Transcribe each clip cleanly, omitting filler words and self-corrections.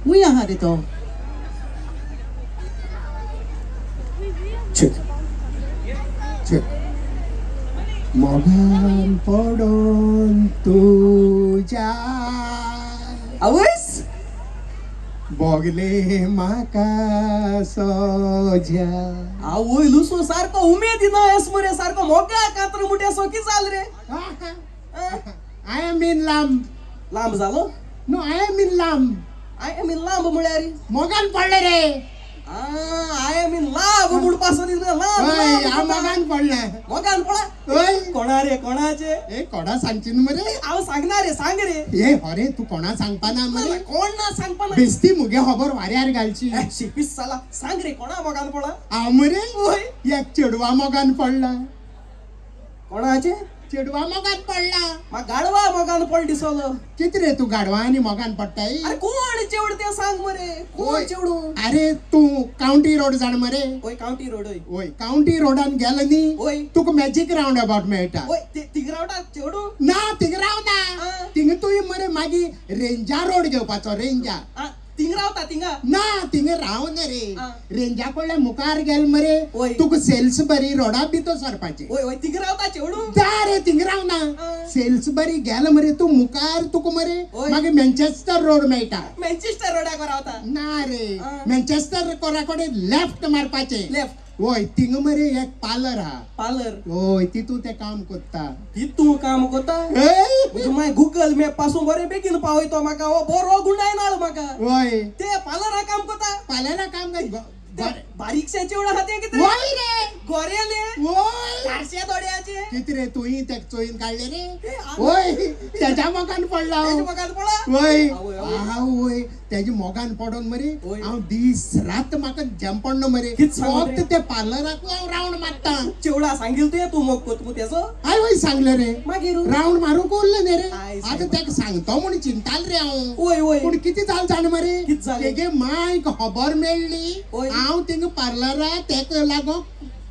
मुई आहा देतो छे छे मोगन पडून तुझ्या आवस बोगले माका सोज्या आवय लुसो सारको उमेदी ना एस मरे सारको मोगा कात्र मुट्या सोकी चाल रे आय एम इन लांब लांब झालो नो आय एम इन लांब आय एम इन लांब म्हळ्यारी मोगन पडले रे आय एम इन लांब मुड पासून लांब आ मोगन पडला मोगान पळा ओय कोणा रे कोणाचे ए कोणा सांगशील मरे आव सांगणार रे सांग रे ए हरे तू कोणा सांगपाना मरे कोण ना सांग पण बेस्ती मुगे खबर वाऱ्यार घालची शिपिस साला सांग रे कोणा मोगान पळा आमरे ओय एक चेडवा मोगान पडला कोणाचे चेडवा मोगान पडला मा गाडवा मोगान पळ दिसलो किती रे तू गाडवा आणि मोगान पडताय अरे कोण चेवड ते सांग मरे कोण चेवडू अरे तू काउंटी रोड जाण मरे ओय काउंटी रोड ओय ओय काउंटी रोडान गेलो नी ओय तुका मॅजिक राउंड अबाउट मेळटा ओय ते तिगरावटा चेवडू ना थिंग राव ना थिंग तू मरे मागी रेंजा रोड घेवपाचो रेंजा तिंगरावता तिंगा ना थिंग राव ना रे आ. रेंजा कडल्या मुखार गेल मरे ओय. तुका सेल्स बरी रोडा भितो सरपाचे ओय ओय तिगरावता चेवडू जा रे थिंग राव ना आ. सेल्स बरी गेल मरे तू मुखार तुका मरे ओय. मागे मॅन्चेस्टर रोड मेळटा मॅन्चेस्टर रोडाक रावता ना रे आ. मॅन्चेस्टर कोराकडे लेफ्ट मारपाचे लेफ्ट ओय थिंग मरे एक पार्लर हा पार्लर ओय तितू ते काम कोत्ता ती तू काम कोता ए? म्हणजे माय गुगल मॅप पासून बरे बेगीन पावयतो म्हाका ओ बरो गुंडाय नाळ म्हाका ओय ते पार्लरा काम कोता पाल्याला काम काय ते बारीकशे चेवडा हाते किती ओय रे गोरेले ओय चारशे दोड्याचे किती रे तूही ते चोईन काढले रे ए, आ- ओय त्याच्या मोगान पडला त्याच्या हांव. बघात पळा ओय आवय, आवय. हांव ओय त्याची मोगान पडून मरे ओय. हांव दीस रात म्हाका जम पडलो मरे कित सांगू रे? फक्त ते पार्लराक हांव राउंड मारता चेवडा सांगिल तुये तू मग कोत त्याचं हाय वय सांगले रे मागीर राउंड मारूंक उरले न्ही रे आय आता सांग. तेका सांगतो म्हण चिंताल रे हांव ओय ओय पूण किती जाल जाण मरे कित जालें? तेगे मायक खबर मेळ्ळी ओय. हांव थिंग पार्लरा तेका लागोन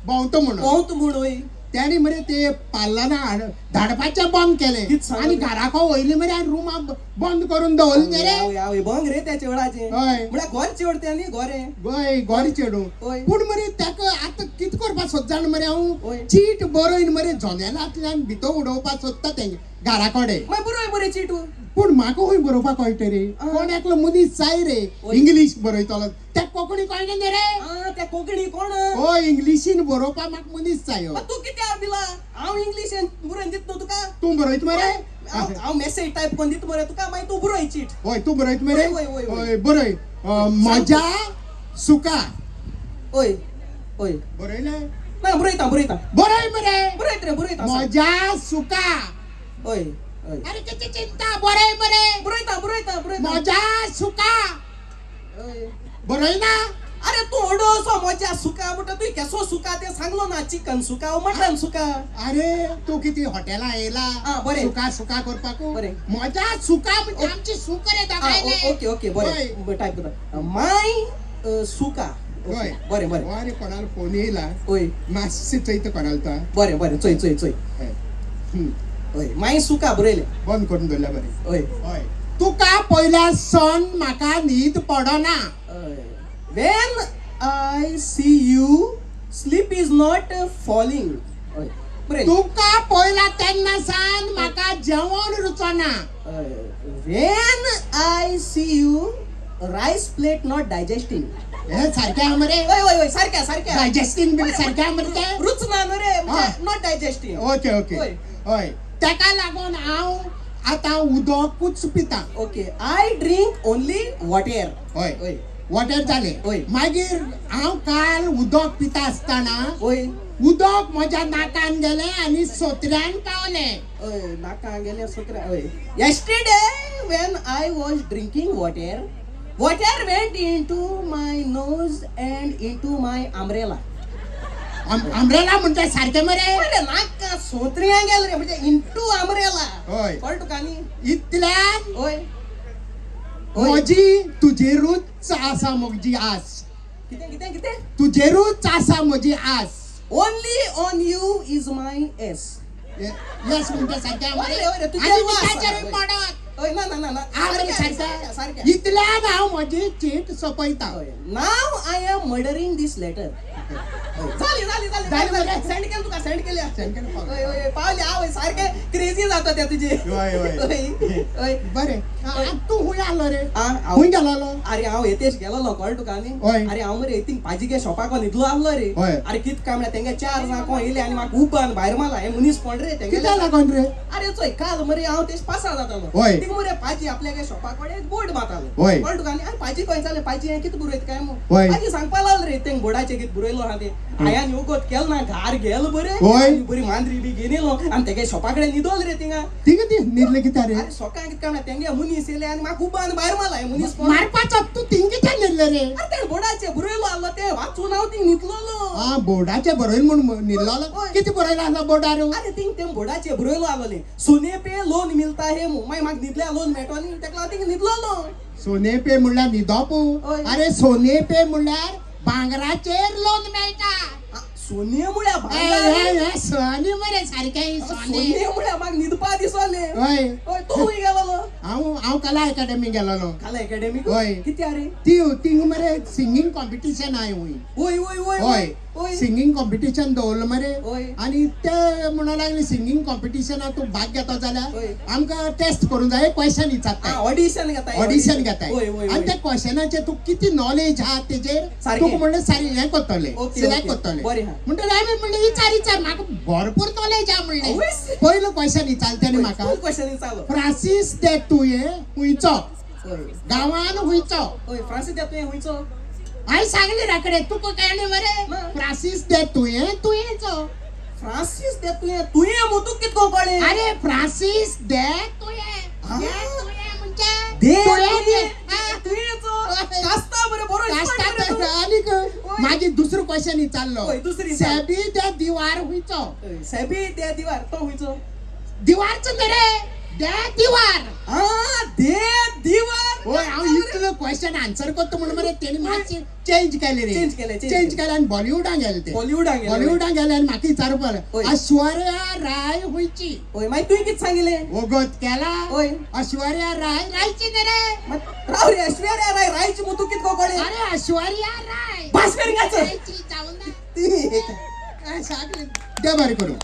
भोंवतो म्हणून कोंत म्हूण ओय त्याने मरे ते पार्लरा धाडपाचे बंद केले कित सांगू आणि रे? घराको वयले मरे रूम बंद करून दवरले रे आवय, आवय, बंग रे त्या चेवडाचे हय. म्हळ्यार गोर चेवडते न्ही गोरे गोय गोरी चेडू ओय. पूण मरे तेका आतां कित करपा सोदता मरे हांव ओय. चीट बरोयन मरे जनेलांतल्यान भितर उडोवपाक सोदता ते घरा कडेन माय बरोय बरे चिटू पूण म्हाका खंय बरोवपाक कळटा रे कोण एकलो मनीस जाय रे ओय. इंग्लीश बरयतलो त्या कोंकणी कळना न्ही रे त्या कोंकणी कोण हो इंग्लिशीन बरोवपाक म्हाका मनीस जाय तू किती दिला हांव इंग्लिशीन बरोवन दित न्हू तुका तूं बरयत मरे हांव मेसेज टायप करून दित मरे तुका मागीर तू बरोय चीट होय तू बरयत मरे ओय, ओय, ओय. होय बरय म्हज्या सुका ओय ओय बरयले ना बरयता बरयता बरय मरे बरयत रे बरयता सांग. म्हज्या सुका ओय ओय अरे किती चिंता बरय मरे बरयता बरयता बरयता म्हज्या सुका ओय बरय ना अरे तू ओडोसो मजा सुका म्हणटा तू केसो सुका ते सांगलो ना चिकन सुका मटन सुका अरे तू किती हॉटेला येला आ, बरें. सुका सुका करपाक बरें. म्हज्या सुका म्हणजे आमची सुक रे दोगांयले. ओके ओके होय. बरें टायप करता माय सुका होय बरें बरें अरे कोणाला फोन येयला ओय मातशें चैत कोणाला तो बरें बरें चोय चोय चोय हय. हं. ओय माय सुका बरयले बंद करून दवरल्या बरें ओय हय तुका पयल्या सण म्हाका न्हीद पडना when I see you sleep is not falling ओय बरें तुका पयला तेन्ना सान म्हाका जेवण रुचना when I see you rice plate not digesting हे सारकें आहा मरे ओय ओय ओय सारक्या सारक्या डायजेस्टिंग बीन सारकें आहा मरे ते रुचना न्हू रे हा. नॉट डायजेस्टिंग ओके ओके होय. हय तेका लागून हांव आतां उदकूच पिता okay I drink only water हय ओय वॉटर जाले होय. मागीर हांव काल उदक पिता आसतना ओय उदक म्हज्या नाकान गेलें आनी सोत्र्यान पावलें ओय नाका गेले सतरा ओय yesterday when I was drinking water went into my nose and into my umbrella आमरेला म्हणटा सारकें मरे अरे नाका सोत्रिया गेल रे म्हणजे into umbrella होय. कळटू का न्ही इतल्यान ओय ओय म्हजी तुजेरूच आसा म्हजी आस कितें कितें कितें तुजेरूच आसा म्हजी आस only on you is my S yes म्हणटा सारकें आहा मरे ओय रे, ओय रे, तुजेर आनी वास मिठाचेरूय आहा, पडत ओय ना ना ना ना आ बरे सारक्या सारखं इतल्यान हांव म्हजी चीट सोंपयता now I am murdering this letter झाली झाली झाली झाली झाली मरे. सेंड केलं तुका सेंड केली Send केलं पावलं. ओय ओय पावले आवय सारखे क्रेझी जाता त्या तुझे ओय, ओय. ओय बरे तू हुंय आलो रे आ, हांव- हुंय गेलो अरे हांव येतेश गेलोलो कळ तुका न्ही ओय. अरे हांव मरे येतींग भाजी गे शॉपाक न्हिदलो आसलो रे ओय. अरे कित काय म्हणल्यार तेंगे चार जाको येयले आनी म्हाका उबान भायर मारला हे मनीस कोण रे तेंगे कित्या लागोन रे अरे चोय काल मरे हांव तेश पासा जातालो ओय. थिंग मरे भाजी आपल्या गे शॉपाक कडेन बोर्ड मारतालो ओय. कळ तुका न्ही अरे भाजी खंय जाले भाजी हें कित बरयत काय मो ओय. भाजी सांगपा लागलो रे तेंग बोर्डाचेर कित बरयलो आहा ते हांवें उगोत केलो ना घार गेल बरे ओय. आनी बरी मांद्री बी घेवन येयलो आनी तेगे शॉपा कडेन न्हिदोल रे थिंगा ठीक आहे निर्ले कित्या रे अरे सकाळ कित काय म्हणल्यार तेंगे मनीस येयले आनी म्हाका उबान भायर मारला हे मनीस कोण मारपाचो तू थिंग कित्या निर्ले रे अरे ते बोर्डाचेर बरयलो आसलो ते वाचून हांव थिंग न्हिदलोलो आ बोर्डाचे बरोवन म्हण निर्लो ओय. किती बरयलो आसलो बोर्डार अरे थिंग ते बोर्डाचेर बरयलो आसलोले सोने पे लोन मिलता है मो मागीर म्हाका न्हिदल्या लोन मेळटो न्ही तेका लागून थिंग न्हिदलोलो सोने पे म्हणल्यार न्हिदोपू ओय. अरे सोने पे म्हणल्यार भांगराचेर लोन मेळटा सोने मुळ्या सोनी मरे सारखे सोने सोने मुळ्या म्हाका न्हिदपा दिसोले होय ओय तू खंय गेलोलो हांव कला अकॅडमी गेलोलो खाला अकॅडमी ओय. किती अरे ती थिंग मरे सिंगींग कॉम्पिटिशन आय हुंय ओय ओय ओय होय ओय सिंगींग कॉम्पिटिशन दवरलो मरे ओय. आणि ते म्हणू लागले सिंगींग कॉम्पिटिशनात तू भाग घेतो जाल्यार ओय. आमकां टेस्ट करून जाय क्वेश्चन हा विचारता ऑडिशन घेता ऑडिशन घेताय ओय ओय आणि त्या क्वेश्चनाचे तू किती नॉलेज हा तेजेर सारकें. तुका म्हणले सारी हे करतले ओके, सिलेक्ट ओके. करतले बरें हा. म्हणटले हांवें म्हणले विचार म्हाका भरपूर नॉलेज हा म्हणले आवयस. पयलो क्वेश्चन विचारताले म्हाका क्वेश्चन चालू फ्रांसीस दे तुये हुंयचो ओय गांवान हुंयचो ओय फ्रांसीस द्या तुवें हुंयचो हांवें सांगले राकडे तुका कळ्ळें मरे ना. फ्रांसीस दे तुयेचो फ्रांसीस द्या तुवें मुतूक कितको कळे अरे फ्रांसीस दे तुये हा. दे तुये म्हणजे दे तुये तुवें हा. तुवेंचो ओय. कास्ता बरे बरो कास्ता तर आनीक मागी दुसरो क्वेश्चन विचारलो ओय, दुसरी विचार. सेबी दे दिवार हुंयचो सेबी द्या दिवार तो हुंयचो दिवारचो रे दे दिवार हा दे दिवार ओय हांव इतलो क्वेश्चन आन्सर करता म्हणून मरे तेणी मातशें चेंज केले रे Change केलें, change चेंज केलें आनी बॉलिवूडाक गेले ते बॉलिवूडाक गेले. बॉलिवूडाक गेले आनी म्हाका विचारपाक ओय. लागले ऐश्वर्या राय हुंयची ओय मागीर तुवें कितें सांगिले ओगत केला ओय. ऐश्वर्या राय रायची न्ही रे राव रे ऐश्वर्या राय रायची मुतूक कितको कळे अरे ऐश्वर्या राय भास्कर इंगाचं. रायची जाऊन ना ती काय सांगले दे बरें करून